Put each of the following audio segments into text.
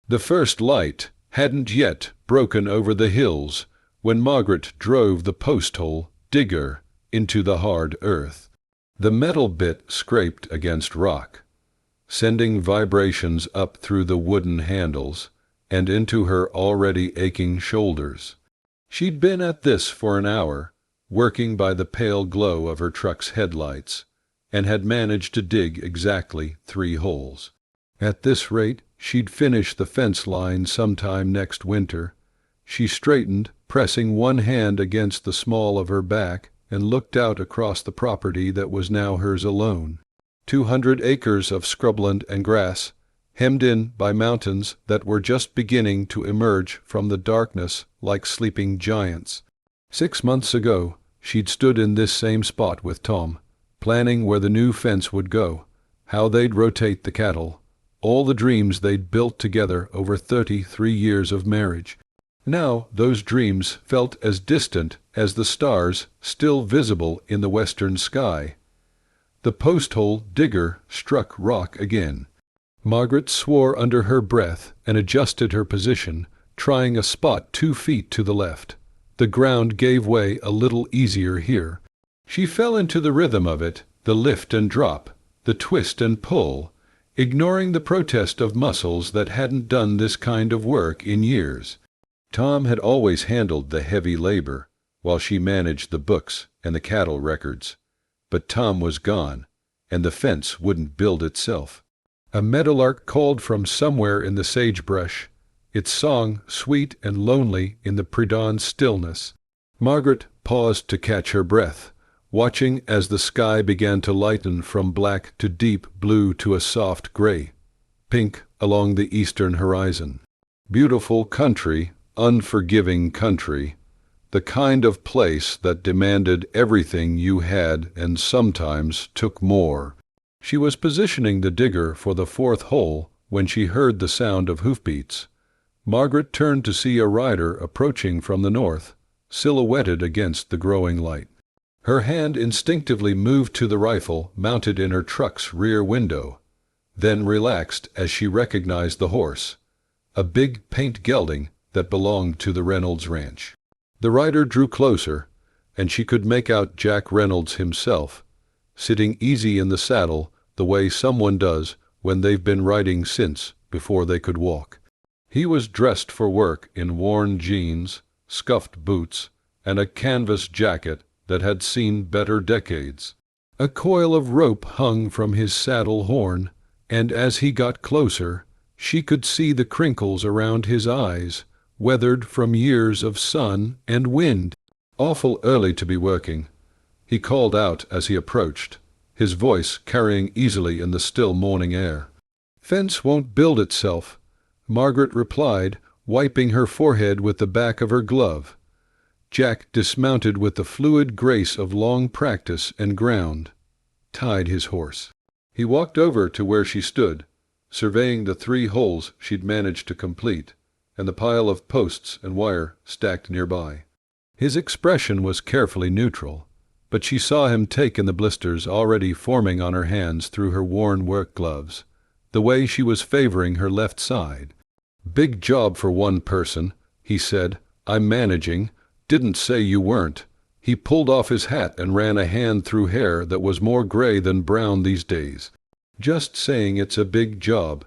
The first light hadn't yet broken over the hills when Margaret drove the post-hole digger into the hard earth. The metal bit scraped against rock, sending vibrations up through the wooden handles and into her already aching shoulders. She'd been at this for an hour, working by the pale glow of her truck's headlights, and had managed to dig exactly 3 holes. At this rate, she'd finish the fence line sometime next winter. She straightened, pressing one hand against the small of her back, and looked out across the property that was now hers alone. 200 acres of scrubland and grass, hemmed in by mountains that were just beginning to emerge from the darkness like sleeping giants. 6 months ago, she'd stood in this same spot with Tom, planning where the new fence would go, how they'd rotate the cattle, all the dreams they'd built together over 33 years of marriage. Now those dreams felt as distant as the stars still visible in the western sky. The post-hole digger struck rock again. Margaret swore under her breath and adjusted her position, trying a spot 2 feet to the left. The ground gave way a little easier here. She fell into the rhythm of it, the lift and drop, the twist and pull, ignoring the protest of muscles that hadn't done this kind of work in years. Tom had always handled the heavy labor, while she managed the books and the cattle records. But Tom was gone, and the fence wouldn't build itself. A meadowlark called from somewhere in the sagebrush, its song sweet and lonely in the pre-dawn stillness. Margaret paused to catch her breath, watching as the sky began to lighten from black to deep blue to a soft gray, pink along the eastern horizon. Beautiful country, unforgiving country, the kind of place that demanded everything you had and sometimes took more. She was positioning the digger for the 4th hole when she heard the sound of hoofbeats. Margaret turned to see a rider approaching from the north, silhouetted against the growing light. Her hand instinctively moved to the rifle mounted in her truck's rear window, then relaxed as she recognized the horse, a big paint gelding that belonged to the Reynolds ranch. The rider drew closer, and she could make out Jack Reynolds himself, sitting easy in the saddle the way someone does when they've been riding since before they could walk. He was dressed for work in worn jeans, scuffed boots, and a canvas jacket that had seen better decades. A coil of rope hung from his saddle horn, and as he got closer, she could see the crinkles around his eyes, weathered from years of sun and wind. "Awful early to be working," he called out as he approached, his voice carrying easily in the still morning air. "Fence won't build itself," Margaret replied, wiping her forehead with the back of her glove. Jack dismounted with the fluid grace of long practice and ground, tied his horse. He walked over to where she stood, surveying the 3 holes she'd managed to complete, and the pile of posts and wire stacked nearby. His expression was carefully neutral, but she saw him take in the blisters already forming on her hands through her worn work gloves, the way she was favoring her left side. "Big job for one person," he said. "I'm managing. Didn't say you weren't." He pulled off his hat and ran a hand through hair that was more gray than brown these days. "Just saying it's a big job."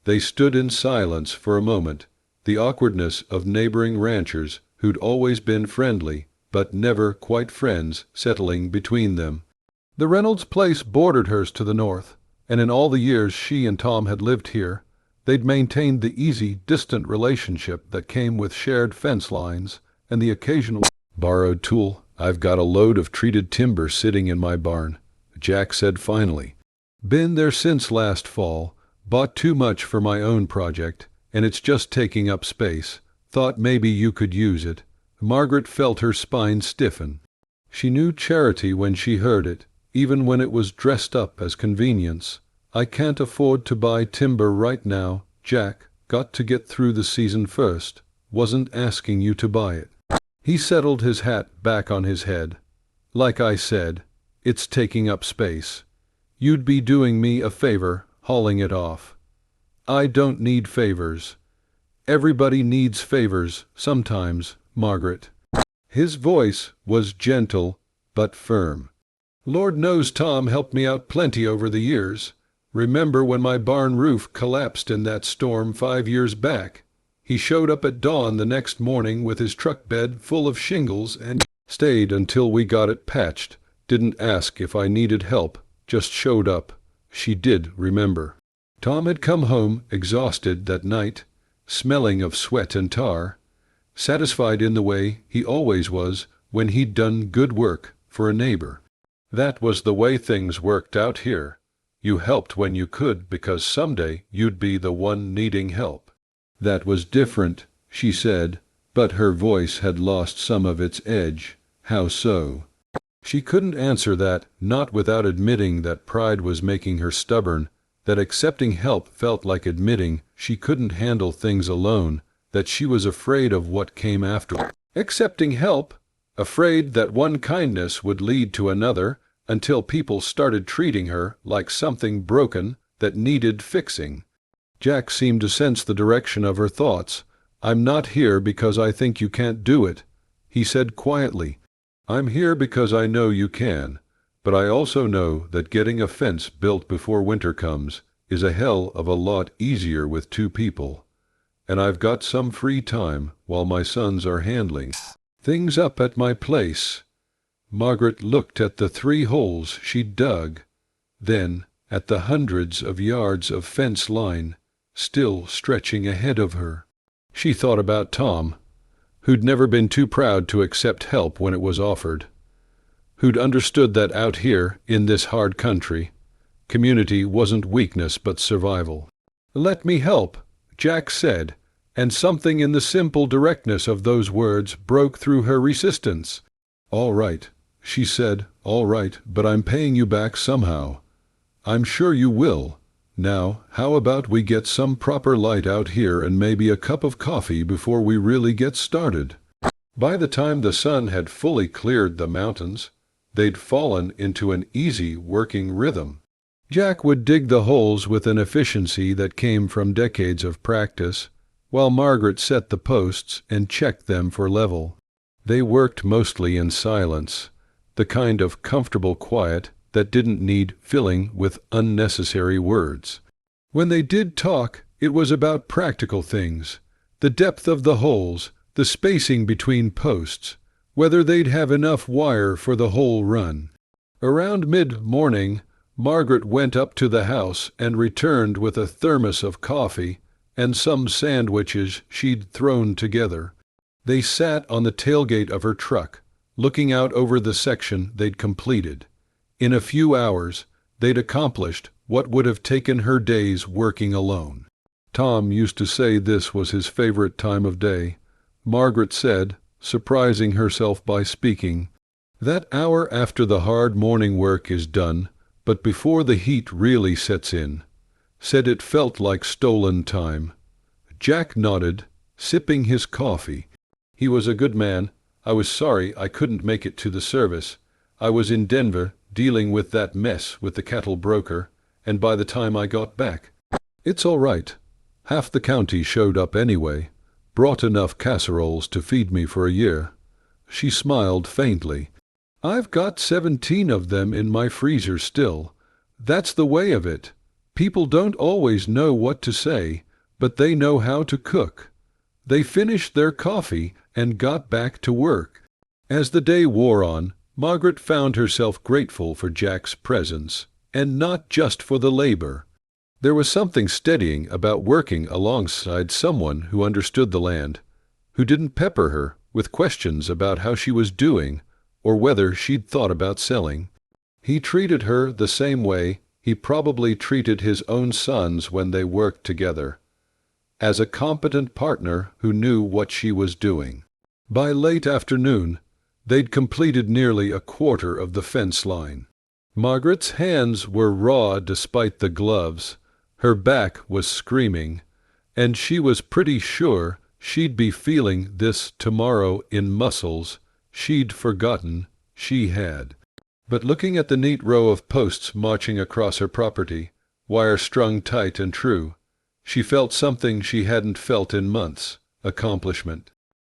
They stood in silence for a moment, the awkwardness of neighboring ranchers who'd always been friendly, but never quite friends, settling between them. The Reynolds place bordered hers to the north, and in all the years she and Tom had lived here, they'd maintained the easy, distant relationship that came with shared fence lines and the occasional borrowed tool. "I've got a load of treated timber sitting in my barn," Jack said finally. "Been there since last fall, bought too much for my own project, and it's just taking up space. Thought maybe you could use it." Margaret felt her spine stiffen. She knew charity when she heard it, even when it was dressed up as convenience. "I can't afford to buy timber right now, Jack. Got to get through the season first. Wasn't asking you to buy it." He settled his hat back on his head. "Like I said, it's taking up space. You'd be doing me a favor hauling it off." "I don't need favors." Everybody needs favors sometimes, Margaret." His voice was gentle but firm. "Lord knows Tom helped me out plenty over the years. Remember when my barn roof collapsed in that storm 5 years back? He showed up at dawn the next morning with his truck bed full of shingles and stayed until we got it patched. Didn't ask if I needed help, just showed up." She did remember. Tom had come home exhausted that night, smelling of sweat and tar, satisfied in the way he always was when he'd done good work for a neighbor. That was the way things worked out here. You helped when you could because someday you'd be the one needing help. That was different, she said, but her voice had lost some of its edge. How so? She couldn't answer that, not without admitting that pride was making her stubborn, that accepting help felt like admitting she couldn't handle things alone, that she was afraid of what came after. Accepting help, afraid that one kindness would lead to another, until people started treating her like something broken that needed fixing. Jack seemed to sense the direction of her thoughts. "I'm not here because I think you can't do it," he said quietly. "I'm here because I know you can, but I also know that getting a fence built before winter comes is a hell of a lot easier with two people. And I've got some free time while my sons are handling things up at my place." Margaret looked at the 3 holes she'd dug, then at the hundreds of yards of fence line still stretching ahead of her. She thought about Tom, who'd never been too proud to accept help when it was offered, who'd understood that out here in this hard country, community wasn't weakness but survival. "Let me help," Jack said, and something in the simple directness of those words broke through her resistance. "All right," she said, "all right, but I'm paying you back somehow." "I'm sure you will. Now, how about we get some proper light out here and maybe a cup of coffee before we really get started?" By the time the sun had fully cleared the mountains, they'd fallen into an easy working rhythm. Jack would dig the holes with an efficiency that came from decades of practice, while Margaret set the posts and checked them for level. They worked mostly in silence, the kind of comfortable quiet that didn't need filling with unnecessary words. When they did talk, it was about practical things, the depth of the holes, the spacing between posts, whether they'd have enough wire for the whole run. Around mid-morning, Margaret went up to the house and returned with a thermos of coffee and some sandwiches she'd thrown together. They sat on the tailgate of her truck, looking out over the section they'd completed. In a few hours, they'd accomplished what would have taken her days working alone. Tom used to say this was his favorite time of day. Margaret said, surprising herself by speaking, "That hour after the hard morning work is done, but before the heat really sets in," said it felt like stolen time. Jack nodded, sipping his coffee. "He was a good man. I was sorry I couldn't make it to the service. I was in Denver dealing with that mess with the cattle broker, and by the time I got back—" "It's all right. Half the county showed up anyway. Brought enough casseroles to feed me for a year." She smiled faintly. "I've got 17 of them in my freezer still. That's the way of it. People don't always know what to say, but they know how to cook." They finished their coffee and got back to work. As the day wore on, Margaret found herself grateful for Jack's presence, and not just for the labor. There was something steadying about working alongside someone who understood the land, who didn't pepper her with questions about how she was doing or whether she'd thought about selling. He treated her the same way he probably treated his own sons when they worked together, as a competent partner who knew what she was doing. By late afternoon, they'd completed nearly a quarter of the fence line. Margaret's hands were raw despite the gloves, her back was screaming, and she was pretty sure she'd be feeling this tomorrow in muscles she'd forgotten she had. But looking at the neat row of posts marching across her property, wire strung tight and true, She felt something she hadn't felt in months: accomplishment.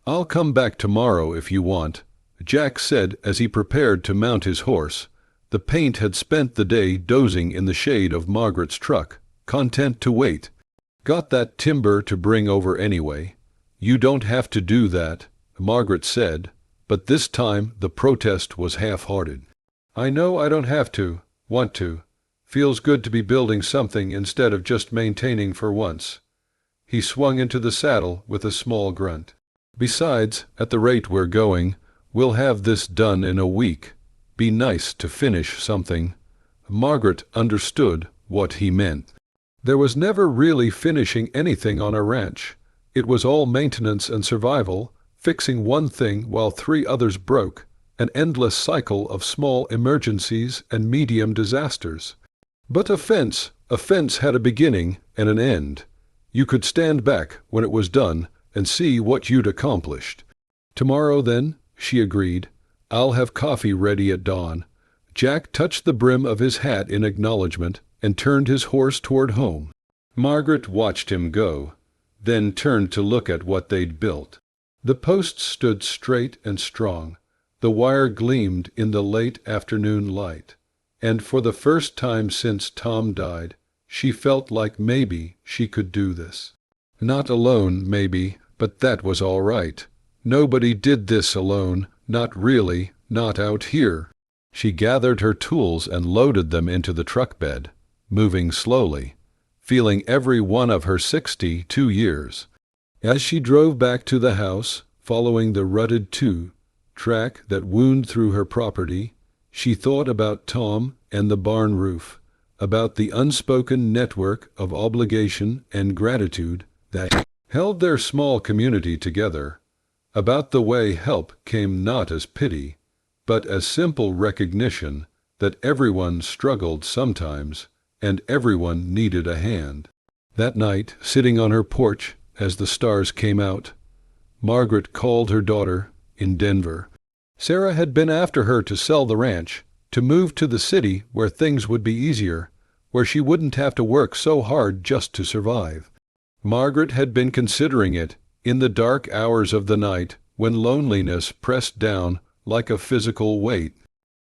"I'll come back tomorrow if you want," Jack said as he prepared to mount his horse. The paint had spent the day dozing in the shade of Margaret's truck, content to wait. "Got that timber to bring over anyway." "You don't have to do that," Margaret said, but this time the protest was half-hearted. "I know I don't have to, want to. Feels good to be building something instead of just maintaining for once." He swung into the saddle with a small grunt. "Besides, at the rate we're going, we'll have this done in a week. Be nice to finish something." Margaret understood what he meant. There was never really finishing anything on a ranch. It was all maintenance and survival, fixing one thing while three others broke, an endless cycle of small emergencies and medium disasters. But a fence had a beginning and an end. You could stand back when it was done and see what you'd accomplished. "Tomorrow, then," she agreed. "I'll have coffee ready at dawn." Jack touched the brim of his hat in acknowledgement and turned his horse toward home. Margaret watched him go, then turned to look at what they'd built. The posts stood straight and strong. The wire gleamed in the late afternoon light. And for the first time since Tom died, she felt like maybe she could do this. Not alone, maybe, but that was all right. Nobody did this alone, not really, not out here. She gathered her tools and loaded them into the truck bed, moving slowly, feeling every one of her 62 years. As she drove back to the house, following the rutted track that wound through her property, she thought about Tom and the barn roof, about the unspoken network of obligation and gratitude that held their small community together, about the way help came not as pity, but as simple recognition that everyone struggled sometimes and everyone needed a hand. That night, sitting on her porch as the stars came out, Margaret called her daughter in Denver. Sarah had been after her to sell the ranch, to move to the city where things would be easier, where she wouldn't have to work so hard just to survive. Margaret had been considering it in the dark hours of the night when loneliness pressed down like a physical weight.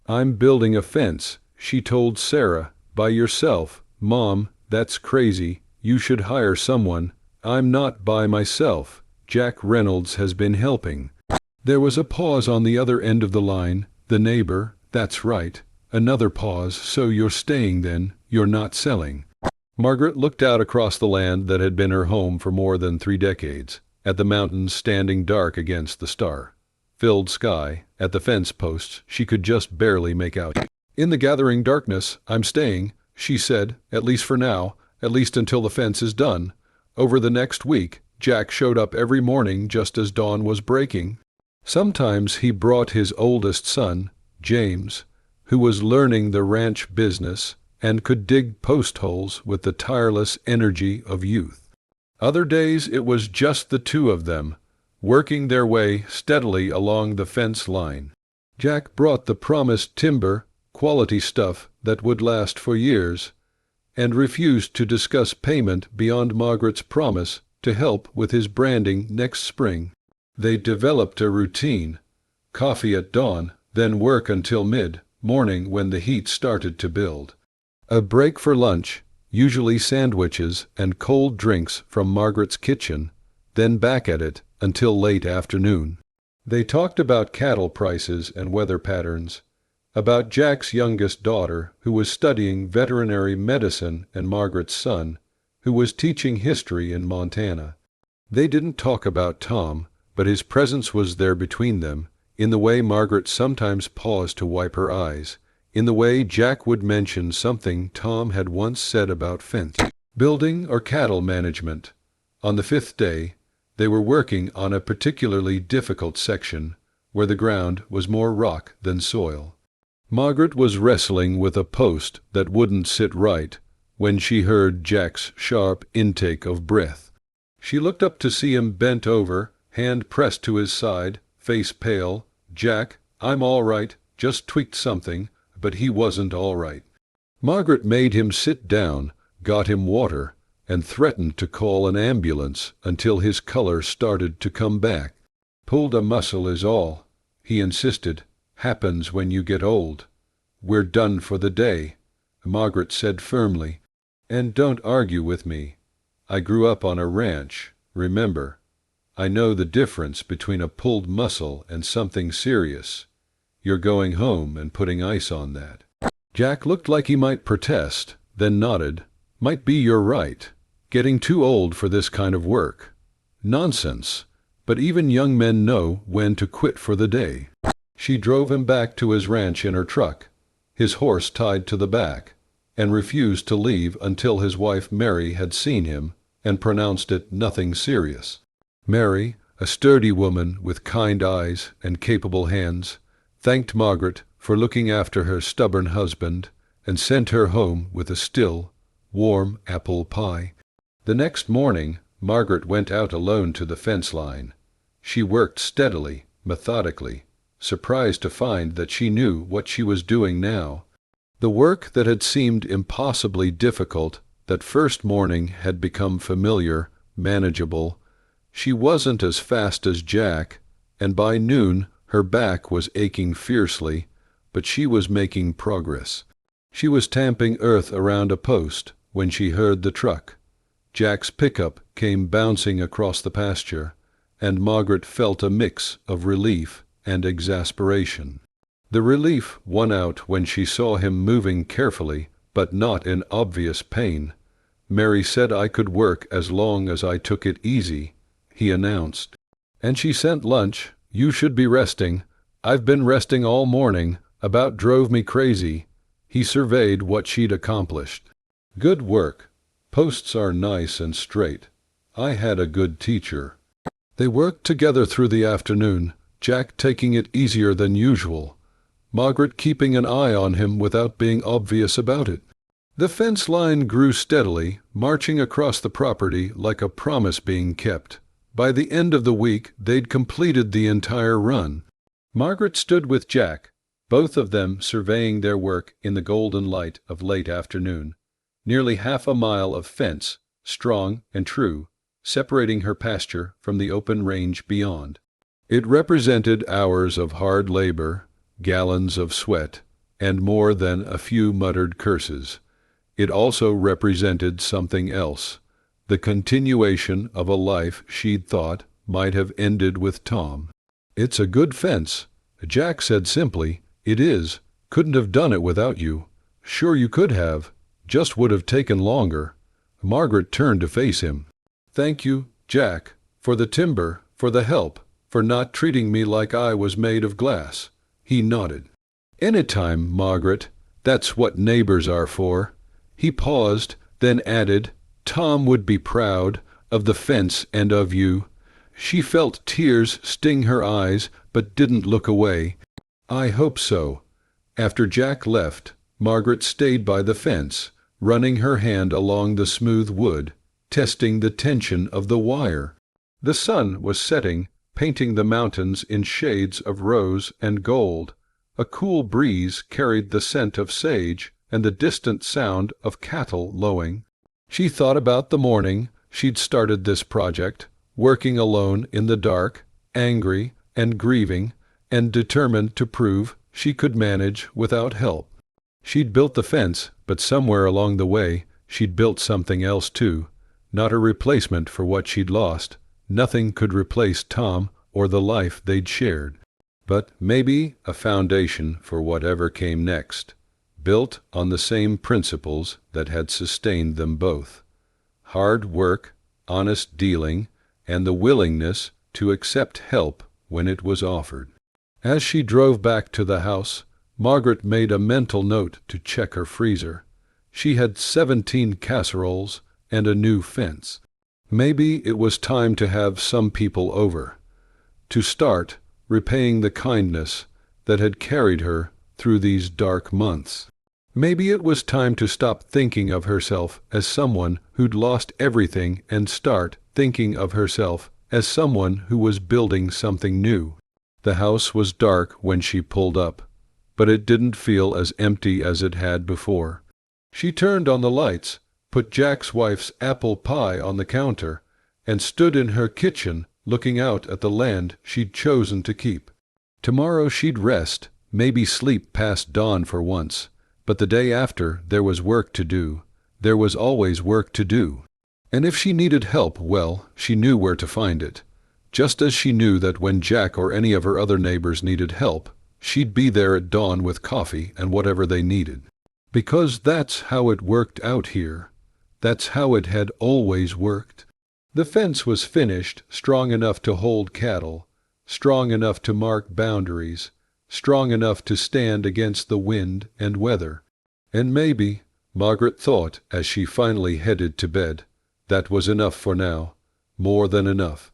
"I'm building a fence," she told Sarah, "by yourself." "Mom, that's crazy. You should hire someone." "I'm not by myself. Jack Reynolds has been helping." There was a pause on the other end of the line. The neighbor: "That's right." Another pause. "So you're staying then? You're not selling?" Margaret looked out across the land that had been her home for more than 3 decades, at the mountains standing dark against the star-filled sky, at the fence posts she could just barely make out. "In the gathering darkness, I'm staying," she said, "at least for now, at least until the fence is done." Over the next week, Jack showed up every morning just as dawn was breaking. Sometimes he brought his oldest son, James, who was learning the ranch business and could dig post holes with the tireless energy of youth. Other days it was just the two of them, working their way steadily along the fence line. Jack brought the promised timber, quality stuff that would last for years, and refused to discuss payment beyond Margaret's promise to help with his branding next spring. They developed a routine: coffee at dawn, then work until mid-morning when the heat started to build. A break for lunch, usually sandwiches and cold drinks from Margaret's kitchen, then back at it until late afternoon. They talked about cattle prices and weather patterns, about Jack's youngest daughter, who was studying veterinary medicine, and Margaret's son, who was teaching history in Montana. They didn't talk about Tom, but his presence was there between them, in the way Margaret sometimes paused to wipe her eyes, in the way Jack would mention something Tom had once said about fence building or cattle management. On the 5th day, they were working on a particularly difficult section, where the ground was more rock than soil. Margaret was wrestling with a post that wouldn't sit right when she heard Jack's sharp intake of breath. She looked up to see him bent over, hand pressed to his side, face pale. "Jack, I'm all right, just tweaked something." But he wasn't all right. Margaret made him sit down, got him water, and threatened to call an ambulance until his color started to come back. "Pulled a muscle is all," he insisted. "Happens when you get old." "We're done for the day," Margaret said firmly. "And don't argue with me. I grew up on a ranch, remember. I know the difference between a pulled muscle and something serious. You're going home and putting ice on that." Jack looked like he might protest, then nodded. "Might be you're right. Getting too old for this kind of work." "Nonsense. But even young men know when to quit for the day." She drove him back to his ranch in her truck, his horse tied to the back, and refused to leave until his wife Mary had seen him and pronounced it nothing serious. Mary, a sturdy woman with kind eyes and capable hands, thanked Margaret for looking after her stubborn husband and sent her home with a still, warm apple pie. The next morning, Margaret went out alone to the fence line. She worked steadily, methodically, surprised to find that she knew what she was doing now. The work that had seemed impossibly difficult that first morning had become familiar, manageable. She wasn't as fast as Jack, and by noon her back was aching fiercely, but she was making progress. She was tamping earth around a post when she heard the truck. Jack's pickup came bouncing across the pasture, and Margaret felt a mix of relief and exasperation. The relief won out when she saw him moving carefully, but not in obvious pain. "Mary said I could work as long as I took it easy," he announced. "And she sent lunch. You should be resting." "I've been resting all morning. About drove me crazy." He surveyed what she'd accomplished. "Good work. Posts are nice and straight. I had a good teacher." They worked together through the afternoon, Jack taking it easier than usual, Margaret keeping an eye on him without being obvious about it. The fence line grew steadily, marching across the property like a promise being kept. By the end of the week, they'd completed the entire run. Margaret stood with Jack, both of them surveying their work in the golden light of late afternoon. Nearly half a mile of fence, strong and true, separating her pasture from the open range beyond. It represented hours of hard labor, gallons of sweat, and more than a few muttered curses. It also represented something else, the continuation of a life she'd thought might have ended with Tom. "It's a good fence," Jack said simply. "It is. Couldn't have done it without you." "Sure you could have. Just would have taken longer." Margaret turned to face him. "Thank you, Jack, for the timber, for the help, for not treating me like I was made of glass." He nodded. "Anytime, Margaret. That's what neighbors are for." He paused, then added, "Tom would be proud of the fence and of you." She felt tears sting her eyes, but didn't look away. "I hope so." After Jack left, Margaret stayed by the fence, running her hand along the smooth wood, testing the tension of the wire. The sun was setting, painting the mountains in shades of rose and gold. A cool breeze carried the scent of sage and the distant sound of cattle lowing. She thought about the morning she'd started this project, working alone in the dark, angry and grieving, and determined to prove she could manage without help. She'd built the fence, but somewhere along the way she'd built something else too, not a replacement for what she'd lost. Nothing could replace Tom or the life they'd shared, but maybe a foundation for whatever came next, built on the same principles that had sustained them both: hard work, honest dealing, and the willingness to accept help when it was offered. As she drove back to the house, Margaret made a mental note to check her freezer. She had 17 casseroles and a new fence. Maybe it was time to have some people over. To start repaying the kindness that had carried her through these dark months. Maybe it was time to stop thinking of herself as someone who'd lost everything and start thinking of herself as someone who was building something new. The house was dark when she pulled up, but it didn't feel as empty as it had before. She turned on the lights, put Jack's wife's apple pie on the counter, and stood in her kitchen looking out at the land she'd chosen to keep. Tomorrow she'd rest, maybe sleep past dawn for once, but the day after there was work to do. There was always work to do. And if she needed help, well, she knew where to find it. Just as she knew that when Jack or any of her other neighbors needed help, she'd be there at dawn with coffee and whatever they needed. Because that's how it worked out here. That's how it had always worked. The fence was finished, strong enough to hold cattle, strong enough to mark boundaries, strong enough to stand against the wind and weather. And maybe, Margaret thought as she finally headed to bed, that was enough for now, more than enough.